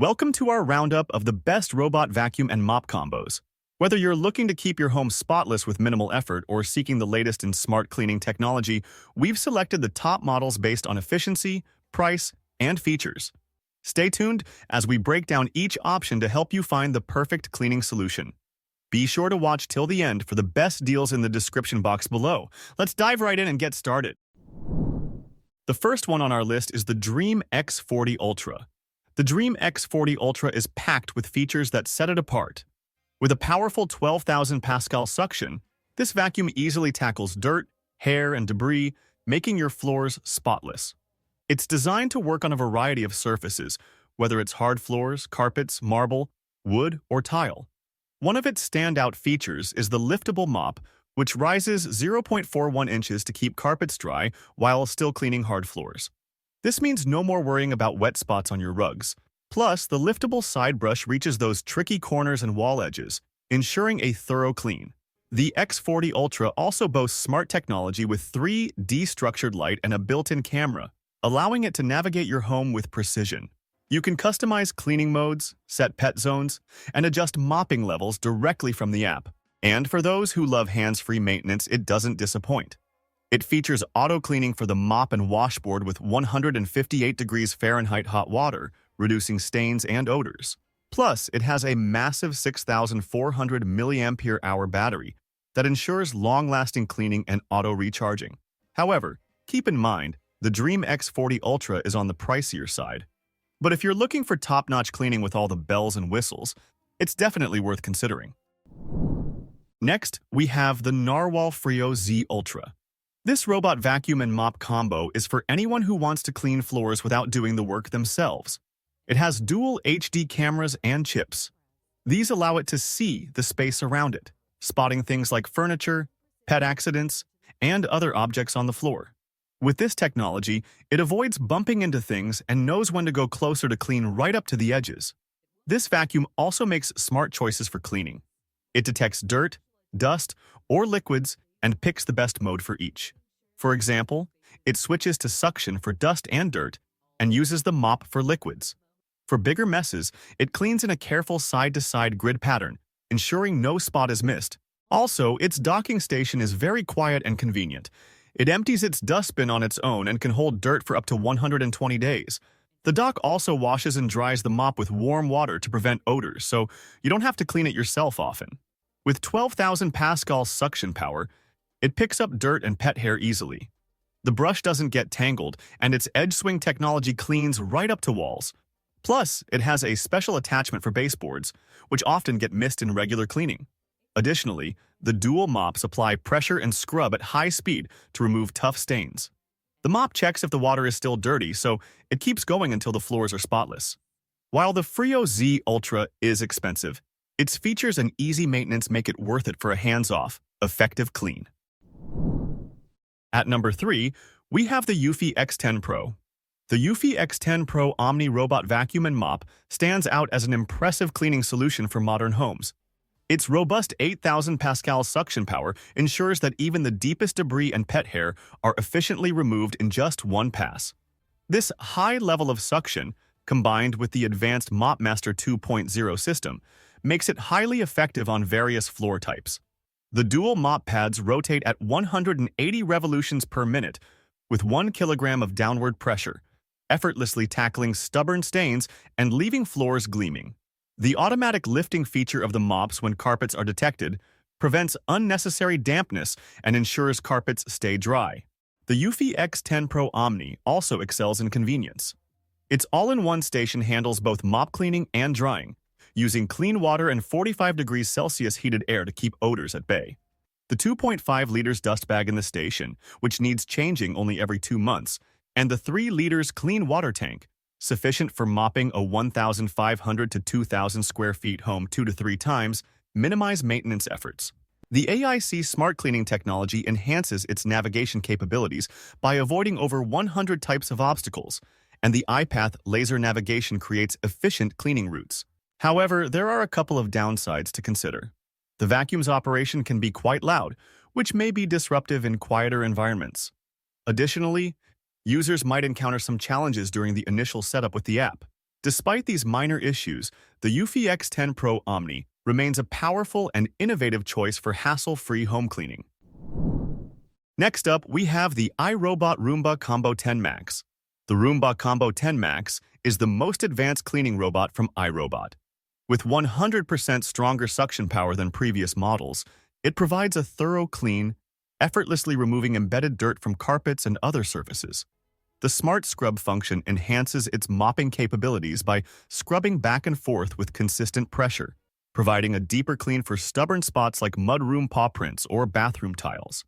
Welcome to our roundup of the best robot vacuum and mop combos. Whether you're looking to keep your home spotless with minimal effort or seeking the latest in smart cleaning technology, we've selected the top models based on efficiency, price, and features. Stay tuned as we break down each option to help you find the perfect cleaning solution. Be sure to watch till the end for the best deals in the description box below. Let's dive right in and get started. The first one on our list is the Dream X40 Ultra. The Dream X40 Ultra is packed with features that set it apart. With a powerful 12,000 Pascal suction, this vacuum easily tackles dirt, hair, and debris, making your floors spotless. It's designed to work on a variety of surfaces, whether it's hard floors, carpets, marble, wood, or tile. One of its standout features is the liftable mop, which rises 0.41 inches to keep carpets dry while still cleaning hard floors. This means no more worrying about wet spots on your rugs. Plus, the liftable side brush reaches those tricky corners and wall edges, ensuring a thorough clean. The X40 Ultra also boasts smart technology with 3D structured light and a built-in camera, allowing it to navigate your home with precision. You can customize cleaning modes, set pet zones, and adjust mopping levels directly from the app. And for those who love hands-free maintenance, it doesn't disappoint. It features auto-cleaning for the mop and washboard with 158 degrees Fahrenheit hot water, reducing stains and odors. Plus, it has a massive 6,400 mAh battery that ensures long-lasting cleaning and auto-recharging. However, keep in mind, the Dream X40 Ultra is on the pricier side. But if you're looking for top-notch cleaning with all the bells and whistles, it's definitely worth considering. Next, we have the Narwhal Frio Z Ultra. This robot vacuum and mop combo is for anyone who wants to clean floors without doing the work themselves. It has dual HD cameras and chips. These allow it to see the space around it, spotting things like furniture, pet accidents, and other objects on the floor. With this technology, it avoids bumping into things and knows when to go closer to clean right up to the edges. This vacuum also makes smart choices for cleaning. It detects dirt, dust, or liquids and picks the best mode for each. For example, it switches to suction for dust and dirt and uses the mop for liquids. For bigger messes, it cleans in a careful side-to-side grid pattern, ensuring no spot is missed. Also, its docking station is very quiet and convenient. It empties its dustbin on its own and can hold dirt for up to 120 days. The dock also washes and dries the mop with warm water to prevent odors, so you don't have to clean it yourself often. With 12,000 Pascal suction power, it picks up dirt and pet hair easily. The brush doesn't get tangled, and its edge swing technology cleans right up to walls. Plus, it has a special attachment for baseboards, which often get missed in regular cleaning. Additionally, the dual mops apply pressure and scrub at high speed to remove tough stains. The mop checks if the water is still dirty, so it keeps going until the floors are spotless. While the Frio Z Ultra is expensive, its features and easy maintenance make it worth it for a hands-off, effective clean. At number 3, we have the Yui X10 Pro. The Yui X10 Pro Omni Robot Vacuum and Mop stands out as an impressive cleaning solution for modern homes. Its robust 8,000 Pascal suction power ensures that even the deepest debris and pet hair are efficiently removed in just one pass. This high level of suction, combined with the advanced MopMaster 2.0 system, makes it highly effective on various floor types. The dual mop pads rotate at 180 revolutions per minute with 1 kilogram of downward pressure, effortlessly tackling stubborn stains and leaving floors gleaming. The automatic lifting feature of the mops when carpets are detected prevents unnecessary dampness and ensures carpets stay dry. The Yui X10 Pro Omni also excels in convenience. Its all-in-one station handles both mop cleaning and drying, using clean water and 45 degrees Celsius heated air to keep odors at bay. The 2.5 liters dust bag in the station, which needs changing only every 2 months, and the 3 liters clean water tank, sufficient for mopping a 1,500 to 2,000 square feet home 2 to 3 times, minimize maintenance efforts. The AIC smart cleaning technology enhances its navigation capabilities by avoiding over 100 types of obstacles, and the iPath laser navigation creates efficient cleaning routes. However, there are a couple of downsides to consider. The vacuum's operation can be quite loud, which may be disruptive in quieter environments. Additionally, users might encounter some challenges during the initial setup with the app. Despite these minor issues, the Yui X10 Pro Omni remains a powerful and innovative choice for hassle-free home cleaning. Next up, we have the iRobot Roomba Combo 10 Max. The Roomba Combo 10 Max is the most advanced cleaning robot from iRobot. With 100% stronger suction power than previous models, it provides a thorough clean, effortlessly removing embedded dirt from carpets and other surfaces. The Smart Scrub function enhances its mopping capabilities by scrubbing back and forth with consistent pressure, providing a deeper clean for stubborn spots like mudroom paw prints or bathroom tiles.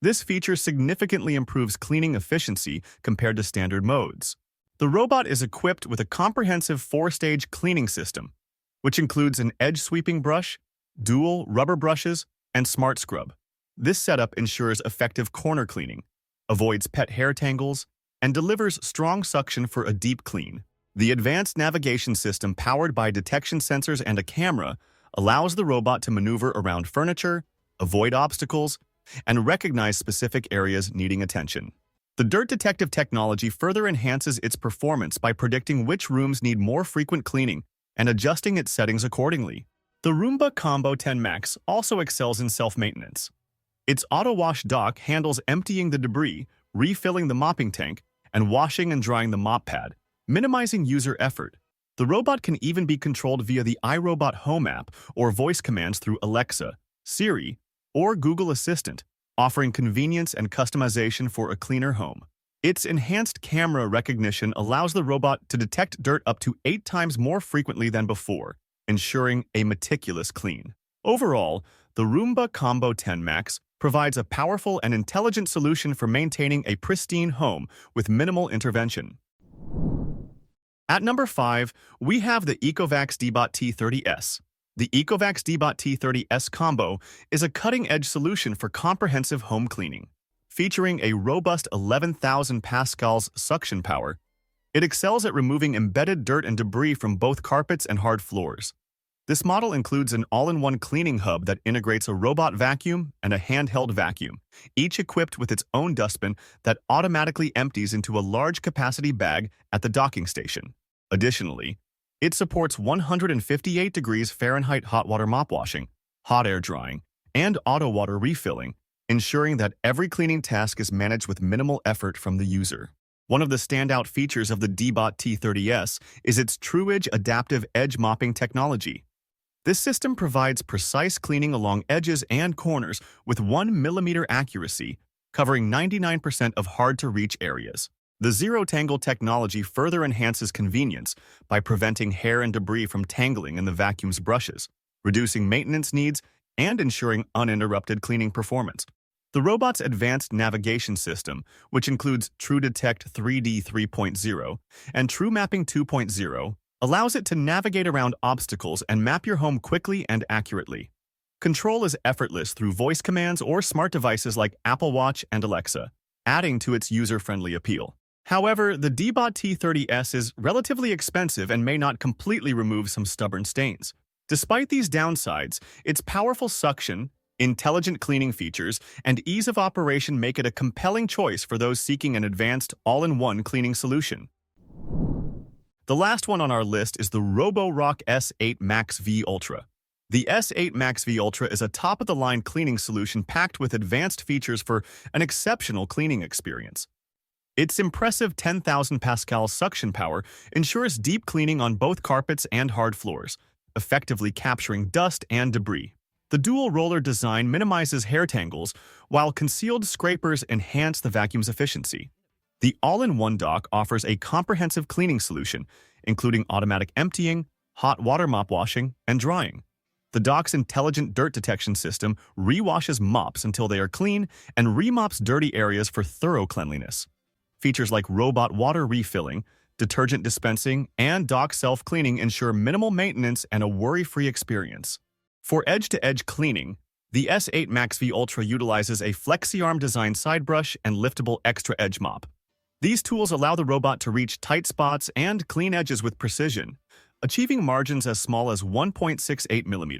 This feature significantly improves cleaning efficiency compared to standard modes. The robot is equipped with a comprehensive 4-stage cleaning system, which includes an edge-sweeping brush, dual rubber brushes, and Smart Scrub. This setup ensures effective corner cleaning, avoids pet hair tangles, and delivers strong suction for a deep clean. The advanced navigation system powered by detection sensors and a camera allows the robot to maneuver around furniture, avoid obstacles, and recognize specific areas needing attention. The dirt detective technology further enhances its performance by predicting which rooms need more frequent cleaning and adjusting its settings accordingly. The Roomba Combo 10 Max also excels in self-maintenance. Its auto-wash dock handles emptying the debris, refilling the mopping tank, and washing and drying the mop pad, minimizing user effort. The robot can even be controlled via the iRobot Home app or voice commands through Alexa, Siri, or Google Assistant, offering convenience and customization for a cleaner home. Its enhanced camera recognition allows the robot to detect dirt up to 8 times more frequently than before, ensuring a meticulous clean. Overall, the Roomba Combo 10 Max provides a powerful and intelligent solution for maintaining a pristine home with minimal intervention. At number 5, we have the Ecova DBot T30S. The Ecova DBot T30S combo is a cutting-edge solution for comprehensive home cleaning. Featuring a robust 11,000 pascals suction power, it excels at removing embedded dirt and debris from both carpets and hard floors. This model includes an all-in-one cleaning hub that integrates a robot vacuum and a handheld vacuum, each equipped with its own dustbin that automatically empties into a large capacity bag at the docking station. Additionally, it supports 158 degrees Fahrenheit hot water mop washing, hot air drying, and auto water refilling, ensuring that every cleaning task is managed with minimal effort from the user. One of the standout features of the DBot T30S is its TruEdge adaptive edge mopping technology. This system provides precise cleaning along edges and corners with 1 mm accuracy, covering 99% of hard-to-reach areas. The zero-tangle technology further enhances convenience by preventing hair and debris from tangling in the vacuum's brushes, reducing maintenance needs, and ensuring uninterrupted cleaning performance. The robot's advanced navigation system, which includes TrueDetect 3D 3.0 and TrueMapping 2.0, allows it to navigate around obstacles and map your home quickly and accurately. Control is effortless through voice commands or smart devices like Apple Watch and Alexa, adding to its user-friendly appeal. However, the DBot T30S is relatively expensive and may not completely remove some stubborn stains. Despite these downsides, its powerful suction, intelligent cleaning features, and ease of operation make it a compelling choice for those seeking an advanced, all-in-one cleaning solution. The last one on our list is the Roborock S8 Max V Ultra. The S8 Max V Ultra is a top-of-the-line cleaning solution packed with advanced features for an exceptional cleaning experience. Its impressive 10,000 pascal suction power ensures deep cleaning on both carpets and hard floors, effectively capturing dust and debris. The dual roller design minimizes hair tangles, while concealed scrapers enhance the vacuum's efficiency. The all-in-one dock offers a comprehensive cleaning solution, including automatic emptying, hot water mop washing, and drying. The dock's intelligent dirt detection system re-washes mops until they are clean and remops dirty areas for thorough cleanliness. Features like robot water refilling, detergent dispensing, and dock self-cleaning ensure minimal maintenance and a worry-free experience. For edge-to-edge cleaning, the S8 Max V Ultra utilizes a FlexiArm design side brush and liftable extra edge mop. These tools allow the robot to reach tight spots and clean edges with precision, achieving margins as small as 1.68 mm.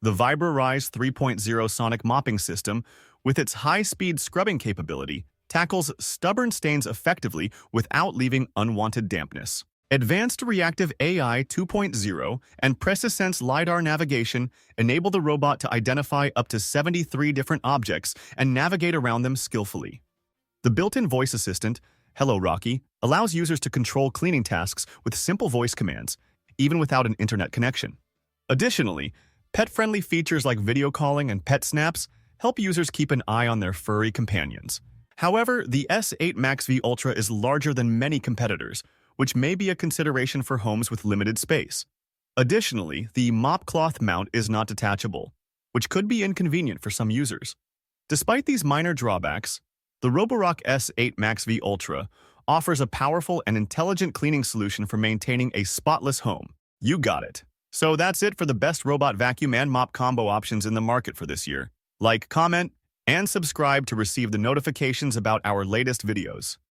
The VibraRise 3.0 sonic mopping system, with its high-speed scrubbing capability, tackles stubborn stains effectively without leaving unwanted dampness. Advanced Reactive AI 2.0 and PreciSense LiDAR navigation enable the robot to identify up to 73 different objects and navigate around them skillfully. The built-in voice assistant, Hello Rocky, allows users to control cleaning tasks with simple voice commands, even without an internet connection. Additionally, pet-friendly features like video calling and pet snaps help users keep an eye on their furry companions. However, the S8 Max V Ultra is larger than many competitors, which may be a consideration for homes with limited space. Additionally, the mop cloth mount is not detachable, which could be inconvenient for some users. Despite these minor drawbacks, the Roborock S8 Max V Ultra offers a powerful and intelligent cleaning solution for maintaining a spotless home. You got it. So that's it for the best robot vacuum and mop combo options in the market for this year. Like, comment, and subscribe to receive the notifications about our latest videos.